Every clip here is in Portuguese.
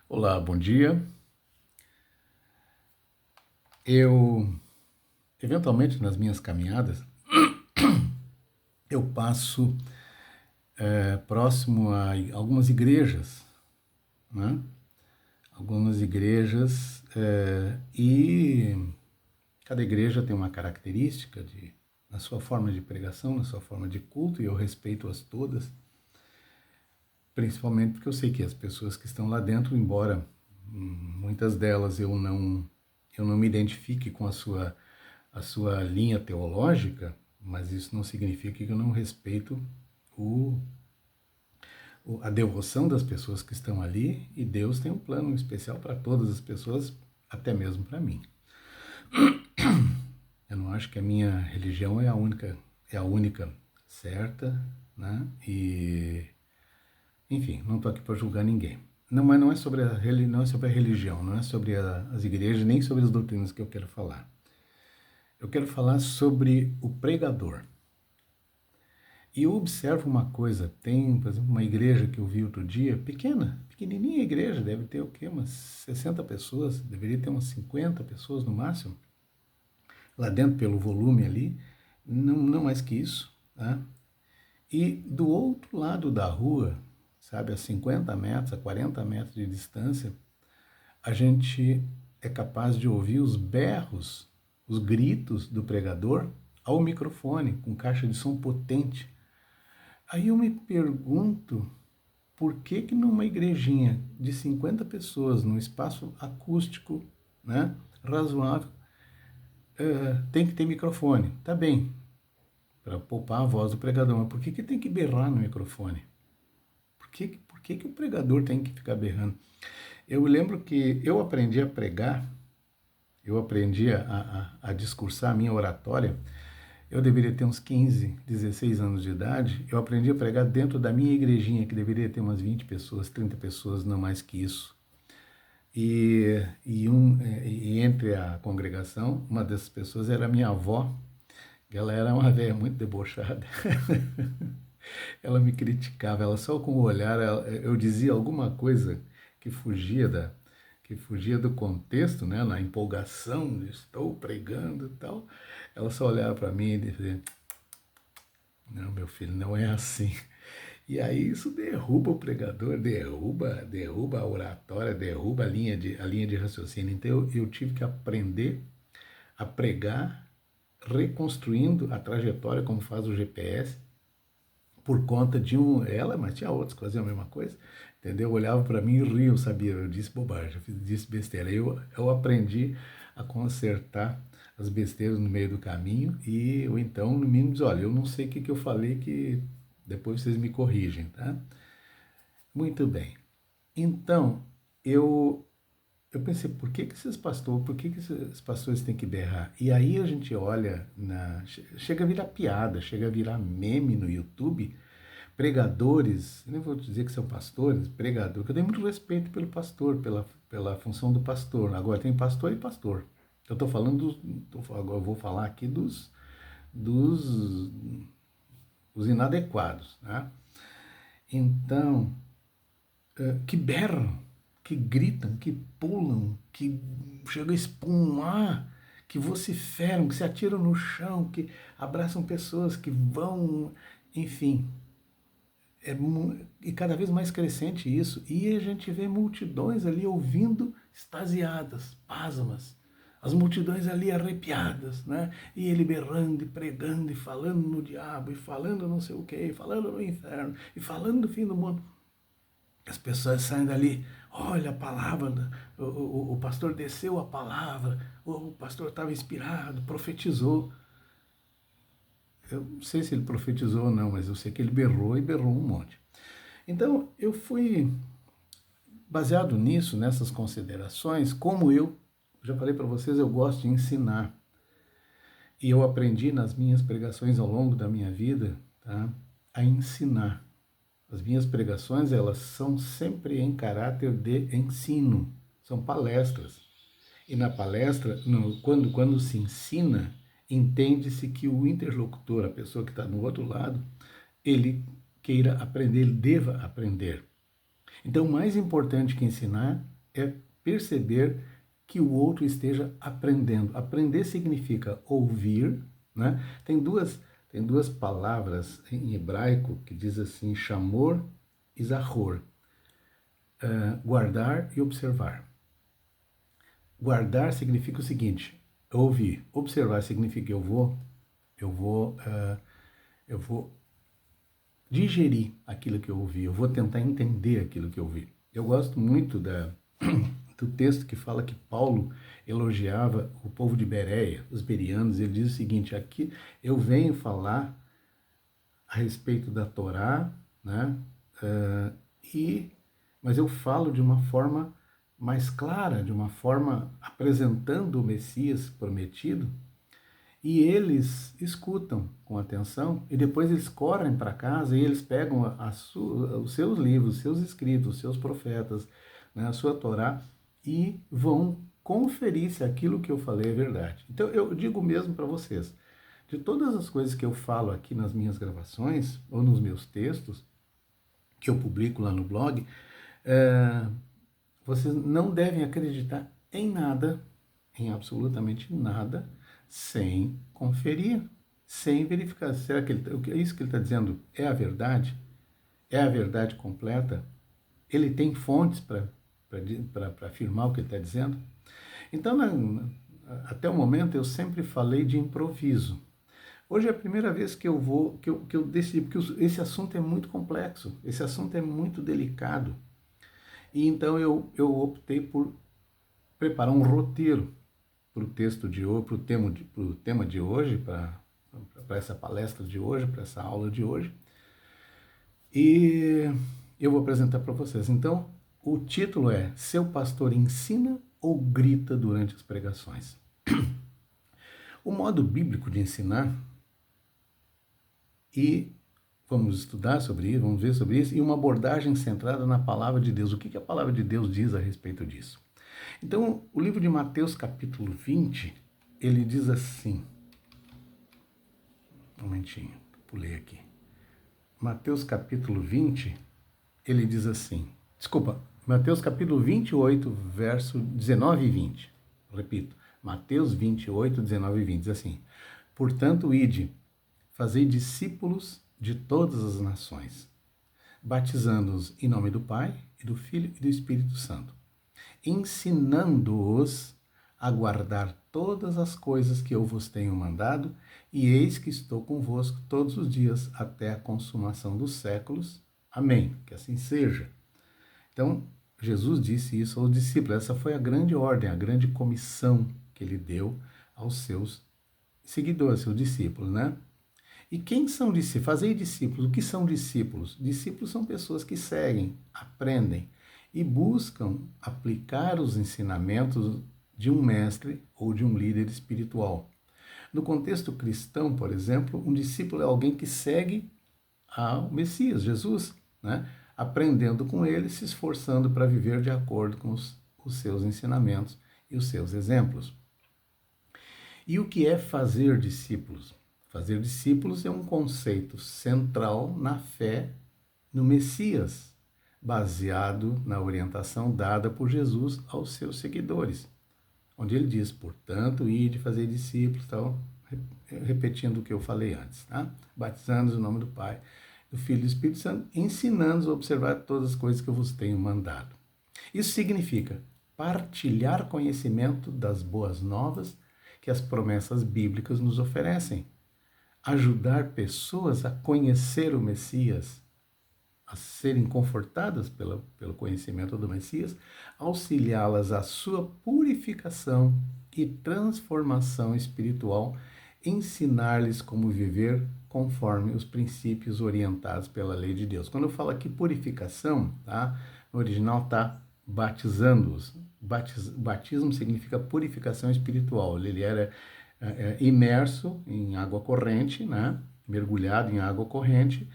Olá, bom dia. Eu, eventualmente, nas minhas caminhadas, eu passo próximo a algumas igrejas, né? Algumas igrejas, e cada igreja tem uma característica na sua forma de pregação, na sua forma de culto, e eu respeito-as todas, principalmente porque eu sei que as pessoas que estão lá dentro, embora muitas delas eu não me identifique com a sua linha teológica, mas isso não significa que eu não respeito o, a devoção das pessoas que estão ali, e Deus tem um plano especial para todas as pessoas, até mesmo para mim. Eu não acho que a minha religião é a única certa, né? E, enfim, não estou aqui para julgar ninguém. Não, mas não é sobre a religião, não é sobre as igrejas, nem sobre as doutrinas que eu quero falar. Eu quero falar sobre o pregador. E eu observo uma coisa, tem, por exemplo, uma igreja que eu vi outro dia, pequenininha igreja, deve ter o quê? Umas 60 pessoas, deveria ter umas 50 pessoas no máximo, lá dentro pelo volume ali, não mais que isso, tá? E do outro lado da rua, sabe, a 50 metros, a 40 metros de distância, a gente é capaz de ouvir os berros, os gritos do pregador ao microfone, com caixa de som potente. Aí eu me pergunto por que que numa igrejinha de 50 pessoas, num espaço acústico, né, razoável, tem que ter microfone. Tá bem, para poupar a voz do pregador, mas por que que tem que berrar no microfone? Por que que o pregador tem que ficar berrando? Eu lembro que eu aprendi a pregar, eu aprendi a discursar a minha oratória. Eu deveria ter uns 15, 16 anos de idade. Eu aprendi a pregar dentro da minha igrejinha, que deveria ter umas 20 pessoas, 30 pessoas, não mais que isso. E entre a congregação, uma dessas pessoas era a minha avó, que ela era uma velha muito debochada. Ela me criticava, ela só com o olhar, eu dizia alguma coisa que fugia do contexto, né, na empolgação, de estou pregando e tal. Ela só olhava para mim e dizia: não, meu filho, não é assim. E aí isso derruba o pregador, derruba a oratória, derruba a linha de raciocínio. Então eu tive que aprender a pregar, reconstruindo a trajetória como faz o GPS, por conta de ela, mas tinha outros que faziam a mesma coisa, entendeu? Olhava para mim e ria, eu sabia, eu disse bobagem, eu disse besteira. Eu aprendi a consertar as besteiras no meio do caminho, e eu então, no mínimo, diz: olha, eu não sei o que eu falei, que depois vocês me corrigem, tá? Muito bem. Então, eu pensei, por que que esses pastores têm que berrar? E aí a gente olha, chega a virar piada, chega a virar meme no YouTube, pregadores, nem vou dizer que são pastores, pregador, que eu tenho muito respeito pelo pastor, pela função do pastor. Agora tem pastor e pastor. Eu estou falando, agora eu vou falar aqui dos, dos inadequados, né? Então, que berram, que gritam, que pulam, que chegam a espumar, que vociferam, que se atiram no chão, que abraçam pessoas, que vão, enfim, e cada vez mais crescente isso, e a gente vê multidões ali ouvindo, extasiadas, pasmas, as multidões ali arrepiadas, né? E ele berrando e pregando e falando no diabo, e falando não sei o que, falando no inferno, e falando do fim do mundo. As pessoas saem dali: olha a palavra, o pastor desceu a palavra, o pastor estava inspirado, profetizou. Eu não sei se ele profetizou ou não, mas eu sei que ele berrou, e berrou um monte. Então, eu fui baseado nisso, nessas considerações, como eu já falei para vocês, eu gosto de ensinar. E eu aprendi nas minhas pregações ao longo da minha vida, tá, a ensinar. As minhas pregações, elas são sempre em caráter de ensino, são palestras. E na palestra, quando se ensina, entende-se que o interlocutor, a pessoa que está no outro lado, ele queira aprender, ele deva aprender. Então, mais importante que ensinar é perceber que o outro esteja aprendendo. Aprender significa ouvir, né? Tem duas palavras em hebraico que diz assim, chamor e zahor, guardar e observar. Guardar significa o seguinte, ouvir. Observar significa eu vou digerir aquilo que eu ouvi, eu vou tentar entender aquilo que eu ouvi. Eu gosto muito do texto que fala que Paulo elogiava o povo de Bereia, os bereanos. Ele diz o seguinte, aqui eu venho falar a respeito da Torá, né? Mas eu falo de uma forma mais clara, de uma forma apresentando o Messias prometido, e eles escutam com atenção, e depois eles correm para casa e eles pegam os seus livros, os seus escritos, os seus profetas, né, a sua Torá, e vão conferir se aquilo que eu falei é verdade. Então eu digo mesmo para vocês, de todas as coisas que eu falo aqui nas minhas gravações, ou nos meus textos, que eu publico lá no blog, vocês não devem acreditar em nada, em absolutamente nada, sem conferir, sem verificar. Será que isso que ele está dizendo é a verdade? É a verdade completa? Ele tem fontes para afirmar o que ele está dizendo? Então, até o momento, eu sempre falei de improviso. Hoje é a primeira vez que eu decidi, porque esse assunto é muito complexo, esse assunto é muito delicado. E então eu optei por preparar um roteiro para o texto de hoje, para o tema de hoje, para essa palestra de hoje, para essa aula de hoje. E eu vou apresentar para vocês. Então, o título é Seu pastor ensina ou grita durante as pregações? O modo bíblico de ensinar, e vamos estudar sobre isso, vamos ver sobre isso, e uma abordagem centrada na palavra de Deus. O que a palavra de Deus diz a respeito disso? Então, o livro de Mateus, capítulo 20, ele diz assim, um momentinho, pulei aqui. Mateus, capítulo 20, ele diz assim, Mateus, capítulo 28, verso 19 e 20. Repito, Mateus 28, 19 e 20, diz assim, portanto, ide, fazei discípulos de todas as nações, batizando-os em nome do Pai, e do Filho e do Espírito Santo, ensinando-os a guardar todas as coisas que eu vos tenho mandado, e eis que estou convosco todos os dias até a consumação dos séculos. Amém. Que assim seja. Então, Jesus disse isso aos discípulos. Essa foi a grande ordem, a grande comissão que ele deu aos seus seguidores, seus discípulos, né? E quem são discípulos? Fazei discípulos. O que são discípulos? Discípulos são pessoas que seguem, aprendem e buscam aplicar os ensinamentos de um mestre ou de um líder espiritual. No contexto cristão, por exemplo, um discípulo é alguém que segue ao Messias, Jesus, né? Aprendendo com ele, se esforçando para viver de acordo com os seus ensinamentos e os seus exemplos. E o que é fazer discípulos? Fazer discípulos é um conceito central na fé no Messias, baseado na orientação dada por Jesus aos seus seguidores, onde ele diz, portanto, ide fazer discípulos, tal, repetindo o que eu falei antes, tá? Batizando-os no nome do Pai, do Filho e do Espírito Santo, ensinando-os a observar todas as coisas que eu vos tenho mandado. Isso significa partilhar conhecimento das boas novas que as promessas bíblicas nos oferecem, ajudar pessoas a conhecer o Messias, a serem confortadas pelo conhecimento do Messias, auxiliá-las à sua purificação e transformação espiritual, ensinar-lhes como viver conforme os princípios orientados pela lei de Deus. Quando eu falo aqui purificação, tá? No original está batizando-os. Batismo significa purificação espiritual. Ele era imerso em água corrente, né? Mergulhado em água corrente.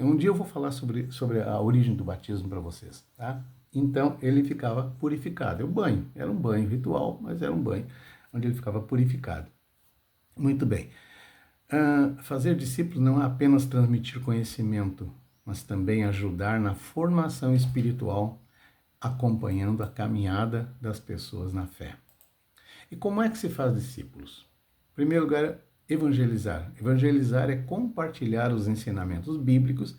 Um dia eu vou falar sobre a origem do batismo para vocês, tá? Então, ele ficava purificado. É o banho, era um banho ritual, mas era um banho onde ele ficava purificado. Muito bem. Fazer discípulos não é apenas transmitir conhecimento, mas também ajudar na formação espiritual, acompanhando a caminhada das pessoas na fé. E como é que se faz discípulos? Em primeiro lugar, evangelizar. Evangelizar é compartilhar os ensinamentos bíblicos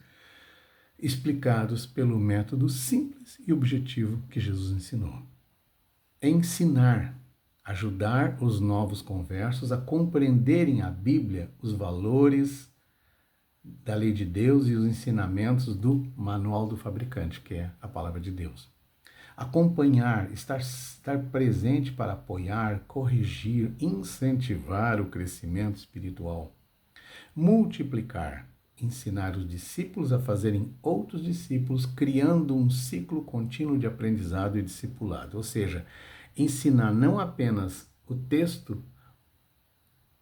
explicados pelo método simples e objetivo que Jesus ensinou. Ensinar, ajudar os novos conversos a compreenderem a Bíblia, os valores da lei de Deus e os ensinamentos do manual do fabricante, que é a palavra de Deus. Acompanhar, estar presente para apoiar, corrigir, incentivar o crescimento espiritual. Multiplicar, ensinar os discípulos a fazerem outros discípulos, criando um ciclo contínuo de aprendizado e discipulado. Ou seja, ensinar não apenas o texto,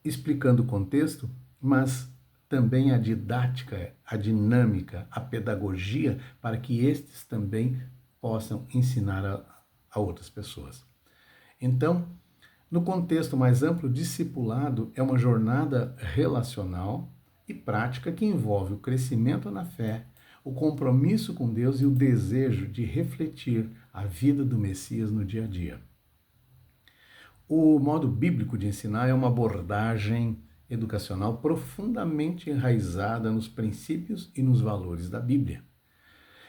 explicando o contexto, mas também a didática, a dinâmica, a pedagogia, para que estes também possam ensinar a outras pessoas. Então, no contexto mais amplo, discipulado é uma jornada relacional e prática que envolve o crescimento na fé, o compromisso com Deus e o desejo de refletir a vida do Messias no dia a dia. O modo bíblico de ensinar é uma abordagem educacional profundamente enraizada nos princípios e nos valores da Bíblia.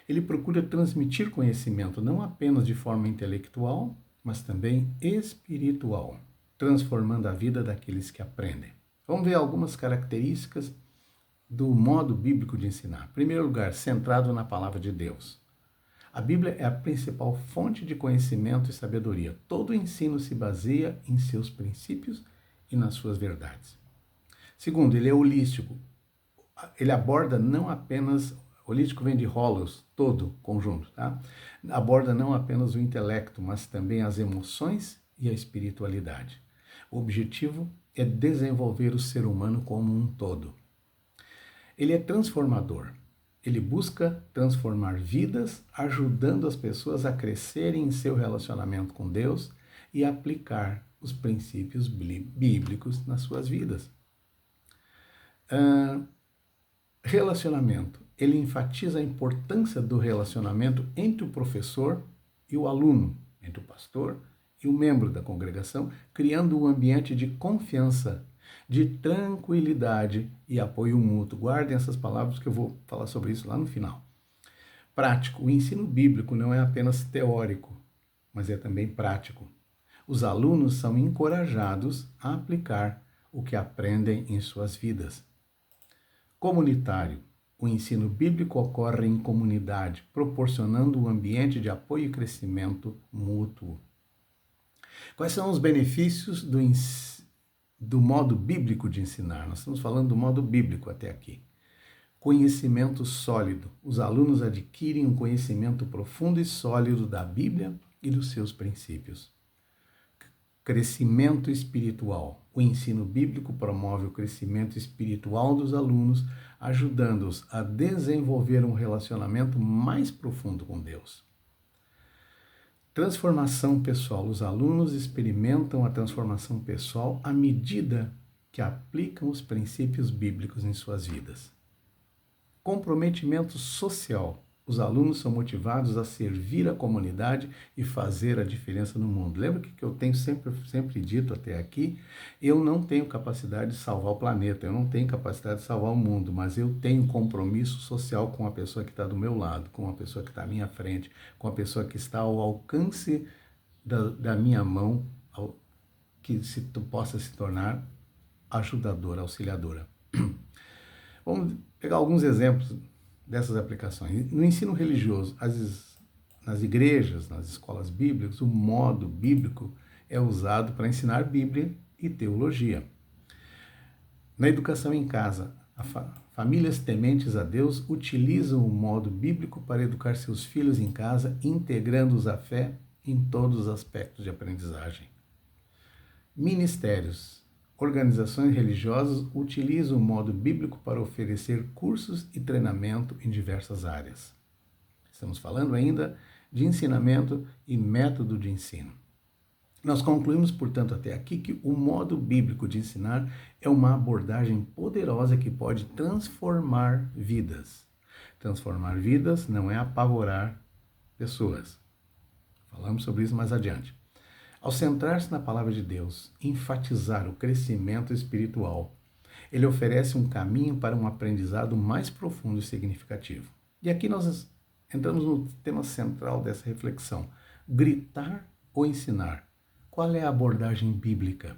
Ele procura transmitir conhecimento não apenas de forma intelectual, mas também espiritual, transformando a vida daqueles que aprendem. Vamos ver algumas características do modo bíblico de ensinar. Em primeiro lugar, centrado na palavra de Deus. A Bíblia é a principal fonte de conhecimento e sabedoria. Todo ensino se baseia em seus princípios e nas suas verdades. Segundo, ele é holístico. Ele aborda não apenas... Holístico vem de holos, todo, conjunto, tá? Aborda não apenas o intelecto, mas também as emoções e a espiritualidade. O objetivo é desenvolver o ser humano como um todo. Ele é transformador. Ele busca transformar vidas, ajudando as pessoas a crescerem em seu relacionamento com Deus e aplicar os princípios bíblicos nas suas vidas. Relacionamento. Ele enfatiza a importância do relacionamento entre o professor e o aluno, entre o pastor e o membro da congregação, criando um ambiente de confiança, de tranquilidade e apoio mútuo. Guardem essas palavras que eu vou falar sobre isso lá no final. Prático. O ensino bíblico não é apenas teórico, mas é também prático. Os alunos são encorajados a aplicar o que aprendem em suas vidas. Comunitário. O ensino bíblico ocorre em comunidade, proporcionando um ambiente de apoio e crescimento mútuo. Quais são os benefícios do modo bíblico de ensinar? Nós estamos falando do modo bíblico até aqui. Conhecimento sólido. Os alunos adquirem um conhecimento profundo e sólido da Bíblia e dos seus princípios. Crescimento espiritual. O ensino bíblico promove o crescimento espiritual dos alunos, ajudando-os a desenvolver um relacionamento mais profundo com Deus. Transformação pessoal. Os alunos experimentam a transformação pessoal à medida que aplicam os princípios bíblicos em suas vidas. Comprometimento social. Os alunos são motivados a servir a comunidade e fazer a diferença no mundo. Lembra que eu tenho sempre dito até aqui? Eu não tenho capacidade de salvar o planeta, eu não tenho capacidade de salvar o mundo, mas eu tenho compromisso social com a pessoa que está do meu lado, com a pessoa que está à minha frente, com a pessoa que está ao alcance da minha mão, que possa se tornar ajudadora, auxiliadora. Vamos pegar alguns exemplos dessas aplicações. No ensino religioso, nas igrejas, nas escolas bíblicas, o modo bíblico é usado para ensinar Bíblia e teologia. Na educação em casa, famílias tementes a Deus utilizam o modo bíblico para educar seus filhos em casa, integrando-os à fé em todos os aspectos de aprendizagem. Ministérios. Organizações religiosas utilizam o modo bíblico para oferecer cursos e treinamento em diversas áreas. Estamos falando ainda de ensinamento e método de ensino. Nós concluímos, portanto, até aqui que o modo bíblico de ensinar é uma abordagem poderosa que pode transformar vidas. Transformar vidas não é apavorar pessoas. Falamos sobre isso mais adiante. Ao centrar-se na palavra de Deus, enfatizar o crescimento espiritual, ele oferece um caminho para um aprendizado mais profundo e significativo. E aqui nós entramos no tema central dessa reflexão: gritar ou ensinar? Qual é a abordagem bíblica?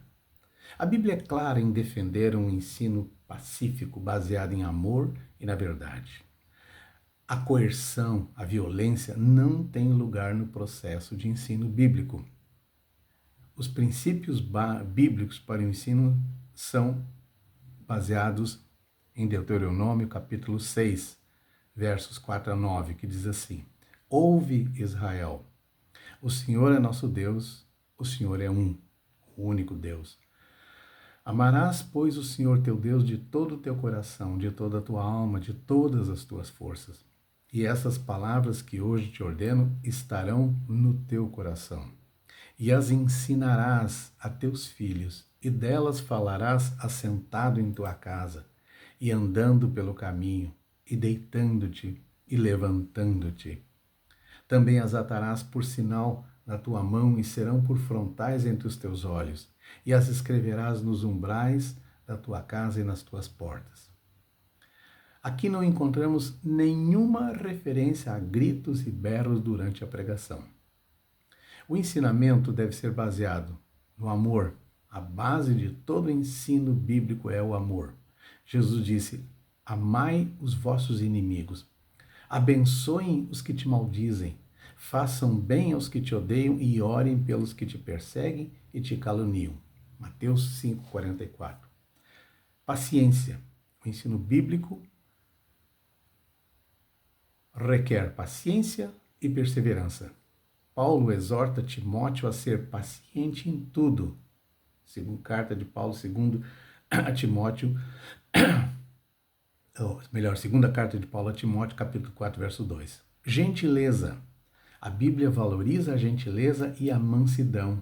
A Bíblia é clara em defender um ensino pacífico baseado em amor e na verdade. A coerção, a violência não tem lugar no processo de ensino bíblico. Os princípios bíblicos para o ensino são baseados em Deuteronômio capítulo 6, versos 4 a 9, que diz assim: Ouve, Israel, o Senhor é nosso Deus, o Senhor é um, o único Deus. Amarás, pois, o Senhor teu Deus de todo o teu coração, de toda a tua alma, de todas as tuas forças. E essas palavras que hoje te ordeno estarão no teu coração. E as ensinarás a teus filhos, e delas falarás assentado em tua casa, e andando pelo caminho, e deitando-te, e levantando-te. Também as atarás por sinal na tua mão, e serão por frontais entre os teus olhos, e as escreverás nos umbrais da tua casa e nas tuas portas. Aqui não encontramos nenhuma referência a gritos e berros durante a pregação. O ensinamento deve ser baseado no amor. A base de todo ensino bíblico é o amor. Jesus disse: amai os vossos inimigos, abençoem os que te maldizem, façam bem aos que te odeiam e orem pelos que te perseguem e te caluniam. Mateus 5,44. Paciência. O ensino bíblico requer paciência e perseverança. Paulo exorta Timóteo a ser paciente em tudo. Segundo carta de Paulo, segundo a Timóteo, segunda carta de Paulo a Timóteo, capítulo 4, verso 2. Gentileza. A Bíblia valoriza a gentileza e a mansidão.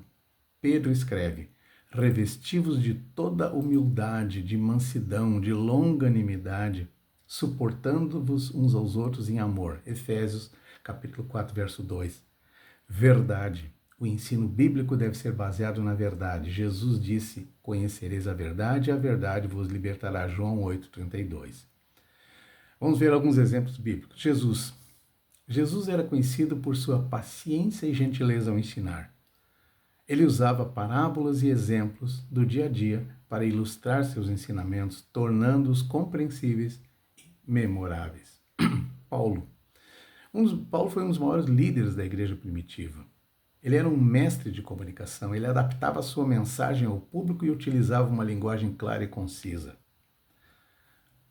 Pedro escreve: revestivos de toda humildade, de mansidão, de longanimidade, suportando-vos uns aos outros em amor. Efésios, capítulo 4, verso 2. Verdade. O ensino bíblico deve ser baseado na verdade. Jesus disse: conhecereis a verdade e a verdade vos libertará. João 8,32. Vamos ver alguns exemplos bíblicos. Jesus era conhecido por sua paciência e gentileza ao ensinar. Ele usava parábolas e exemplos do dia a dia para ilustrar seus ensinamentos, tornando-os compreensíveis e memoráveis. Paulo foi um dos maiores líderes da igreja primitiva. Ele era um mestre de comunicação, ele adaptava a sua mensagem ao público e utilizava uma linguagem clara e concisa.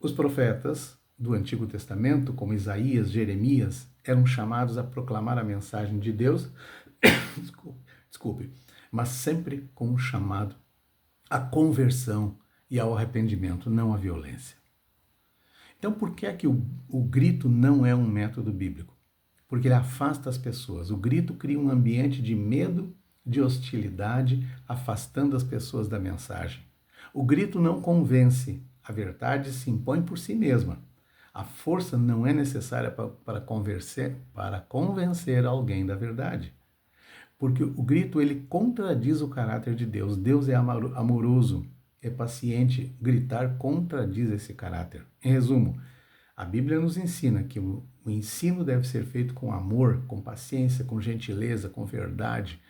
Os profetas do Antigo Testamento, como Isaías, Jeremias, eram chamados a proclamar a mensagem de Deus, mas sempre com um chamado à conversão e ao arrependimento, não à violência. Então, por que é que o grito não é um método bíblico? Porque ele afasta as pessoas. O grito cria um ambiente de medo, de hostilidade, afastando as pessoas da mensagem. O grito não convence, a verdade se impõe por si mesma. A força não é necessária para convencer alguém da verdade. Porque o grito ele contradiz o caráter de Deus. Deus é amoroso, é paciente. Gritar contradiz esse caráter. Em resumo, a Bíblia nos ensina que o ensino deve ser feito com amor, com paciência, com gentileza, com verdade.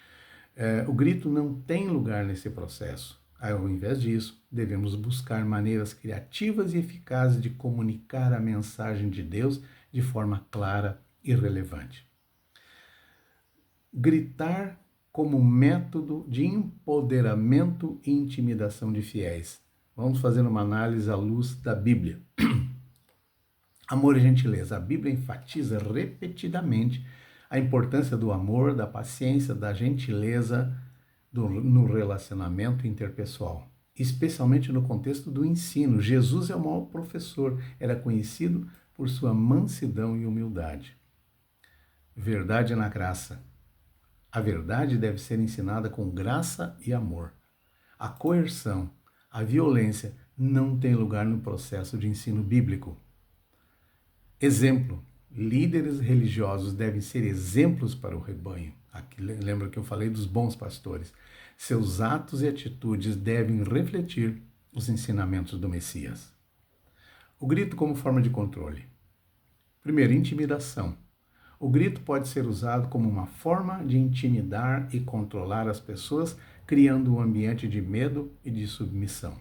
O grito não tem lugar nesse processo. Ao invés disso, devemos buscar maneiras criativas e eficazes de comunicar a mensagem de Deus de forma clara e relevante. Gritar como método de empoderamento e intimidação de fiéis. Vamos fazer uma análise à luz da Bíblia. Amor e gentileza. A Bíblia enfatiza repetidamente a importância do amor, da paciência, da gentileza no relacionamento interpessoal, especialmente no contexto do ensino. Jesus é o maior professor, era conhecido por sua mansidão e humildade. Verdade na graça. A verdade deve ser ensinada com graça e amor. A coerção, a violência não tem lugar no processo de ensino bíblico. Exemplo líderes religiosos devem ser exemplos para o rebanho. Aqui, lembra que eu falei dos bons pastores. Seus atos e atitudes devem refletir os ensinamentos do Messias. O grito como forma de controle. Primeiro, intimidação. O grito pode ser usado como uma forma de intimidar e controlar as pessoas, criando um ambiente de medo e de submissão.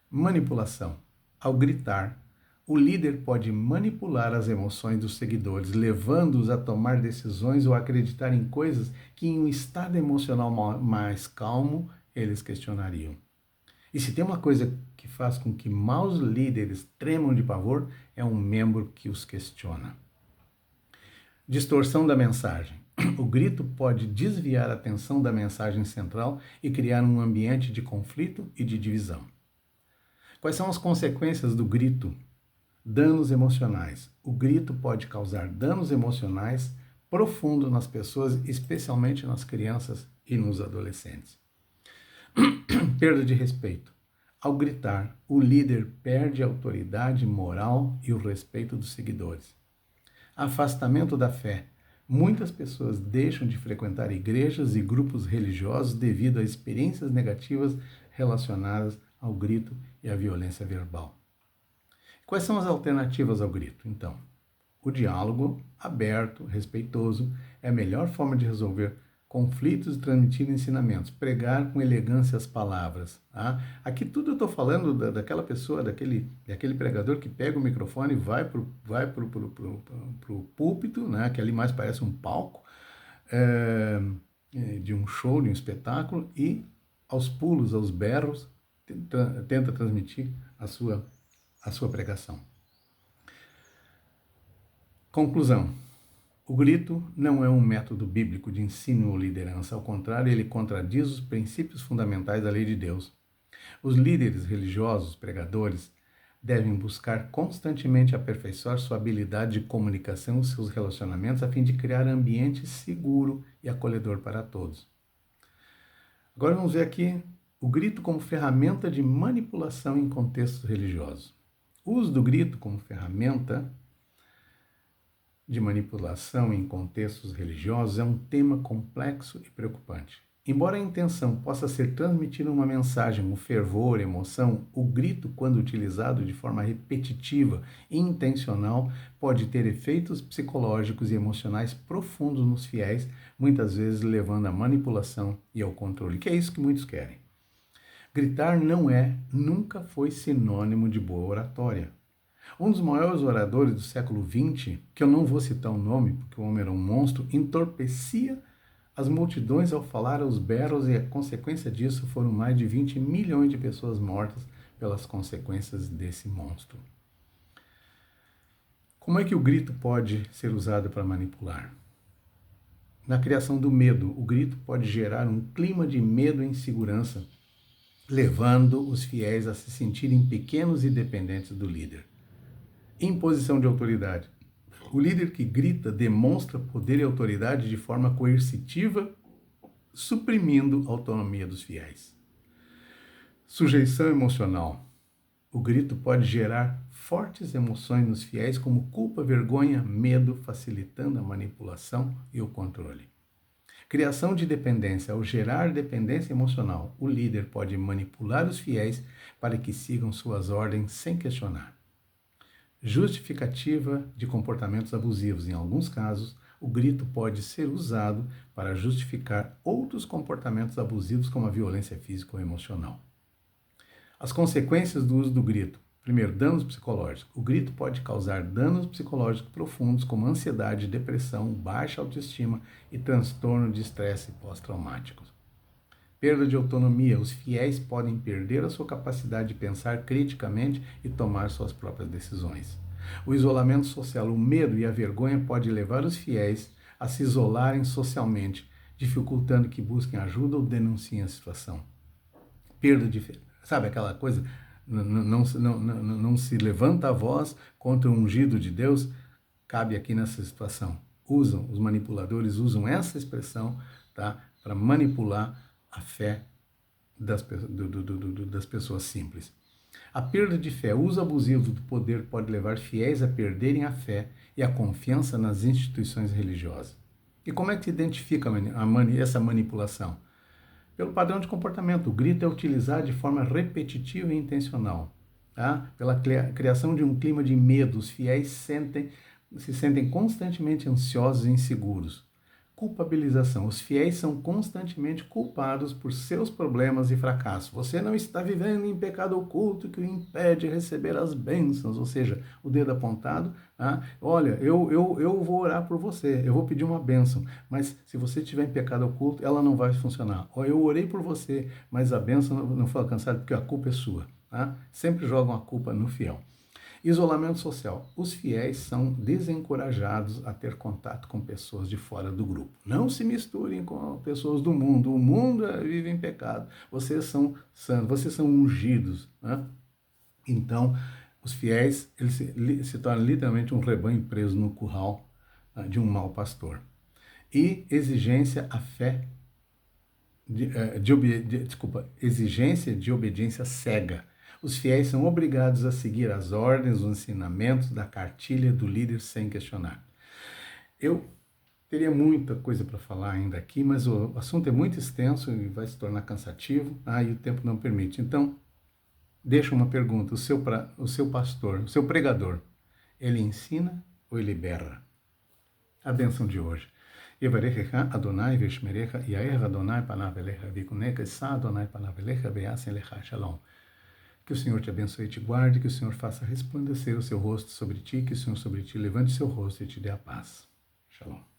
Manipulação. Ao gritar, o líder pode manipular as emoções dos seguidores, levando-os a tomar decisões ou acreditar em coisas que, em um estado emocional mais calmo, eles questionariam. E se tem uma coisa que faz com que maus líderes tremam de pavor, é um membro que os questiona. Distorção da mensagem. O grito pode desviar a atenção da mensagem central e criar um ambiente de conflito e de divisão. Quais são as consequências do grito? Danos emocionais. O grito pode causar danos emocionais profundos nas pessoas, especialmente nas crianças e nos adolescentes. Perda de respeito. Ao gritar, o líder perde a autoridade moral e o respeito dos seguidores. Afastamento da fé. Muitas pessoas deixam de frequentar igrejas e grupos religiosos devido a experiências negativas relacionadas ao grito e à violência verbal. Quais são as alternativas ao grito, então? O diálogo aberto, respeitoso, é a melhor forma de resolver conflitos e transmitir ensinamentos. Pregar com elegância as palavras. Tá? Aqui tudo eu estou falando daquela pessoa, daquele pregador que pega o microfone e vai pro púlpito, né? Que ali mais parece um palco, de um show, de um espetáculo, e aos pulos, aos berros, tenta transmitir a sua pregação. Conclusão. O grito não é um método bíblico de ensino ou liderança, ao contrário, ele contradiz os princípios fundamentais da lei de Deus. Os líderes religiosos, pregadores, devem buscar constantemente aperfeiçoar sua habilidade de comunicação e seus relacionamentos a fim de criar ambiente seguro e acolhedor para todos. Agora vamos ver aqui o grito como ferramenta de manipulação em contextos religiosos. O uso do grito como ferramenta de manipulação em contextos religiosos é um tema complexo e preocupante. Embora a intenção possa ser transmitir uma mensagem, um fervor, emoção, o grito, quando utilizado de forma repetitiva e intencional, pode ter efeitos psicológicos e emocionais profundos nos fiéis, muitas vezes levando à manipulação e ao controle, que é isso que muitos querem. Gritar nunca foi sinônimo de boa oratória. Um dos maiores oradores do século XX, que eu não vou citar o nome, porque o homem era um monstro, entorpecia as multidões ao falar aos berros, e a consequência disso foram mais de 20 milhões de pessoas mortas pelas consequências desse monstro. Como é que o grito pode ser usado para manipular? Na criação do medo, o grito pode gerar um clima de medo e insegurança, levando os fiéis a se sentirem pequenos e dependentes do líder. Imposição de autoridade. O líder que grita demonstra poder e autoridade de forma coercitiva, suprimindo a autonomia dos fiéis. Sujeição emocional. O grito pode gerar fortes emoções nos fiéis, como culpa, vergonha, medo, facilitando a manipulação e o controle. Criação de dependência. Ao gerar dependência emocional, o líder pode manipular os fiéis para que sigam suas ordens sem questionar. Justificativa de comportamentos abusivos. Em alguns casos, o grito pode ser usado para justificar outros comportamentos abusivos, como a violência física ou emocional. As consequências do uso do grito. Primeiro, danos psicológicos. O grito pode causar danos psicológicos profundos, como ansiedade, depressão, baixa autoestima e transtorno de estresse pós-traumáticos. Perda de autonomia. Os fiéis podem perder a sua capacidade de pensar criticamente e tomar suas próprias decisões. O isolamento social. O medo e a vergonha podem levar os fiéis a se isolarem socialmente, dificultando que busquem ajuda ou denunciem a situação. Perda de fé. Sabe aquela coisa? Não se levanta a voz contra o ungido de Deus? Cabe aqui nessa situação. Os manipuladores usam essa expressão, tá, para manipular a fé das pessoas simples. A perda de fé, o uso abusivo do poder pode levar fiéis a perderem a fé e a confiança nas instituições religiosas. E como é que se identifica essa manipulação? Pelo padrão de comportamento. O grito é utilizado de forma repetitiva e intencional. Tá? Pela criação de um clima de medo, os fiéis se sentem constantemente ansiosos e inseguros. Culpabilização. Os fiéis são constantemente culpados por seus problemas e fracassos. Você não está vivendo em pecado oculto que o impede de receber as bênçãos. Ou seja, o dedo apontado. Olha, eu vou orar por você, eu vou pedir uma bênção, mas se você estiver em pecado oculto, ela não vai funcionar. Ou eu orei por você, mas a bênção não foi alcançada porque a culpa é sua. Sempre jogam a culpa no fiel. Isolamento social. Os fiéis são desencorajados a ter contato com pessoas de fora do grupo. Não se misturem com pessoas do mundo. O mundo vive em pecado. Vocês são santos, vocês são ungidos. Então, os fiéis eles se tornam literalmente um rebanho preso no curral de um mau pastor. E exigência à fé, exigência de obediência cega. Os fiéis são obrigados a seguir as ordens, os ensinamentos da cartilha do líder sem questionar. Eu teria muita coisa para falar ainda aqui, mas o assunto é muito extenso e vai se tornar cansativo, e o tempo não permite. Então, deixa uma pergunta: o seu pastor, o seu pregador, ele ensina ou ele berra? A bênção de hoje. Yevarechecha Adonai veshmerecha yair Adonai panav elecha vikunecha esa Adonai panav elecha veyasen lecha shalom. Que o Senhor te abençoe e te guarde, que o Senhor faça resplandecer o seu rosto sobre ti, que o Senhor sobre ti levante o seu rosto e te dê a paz. Shalom.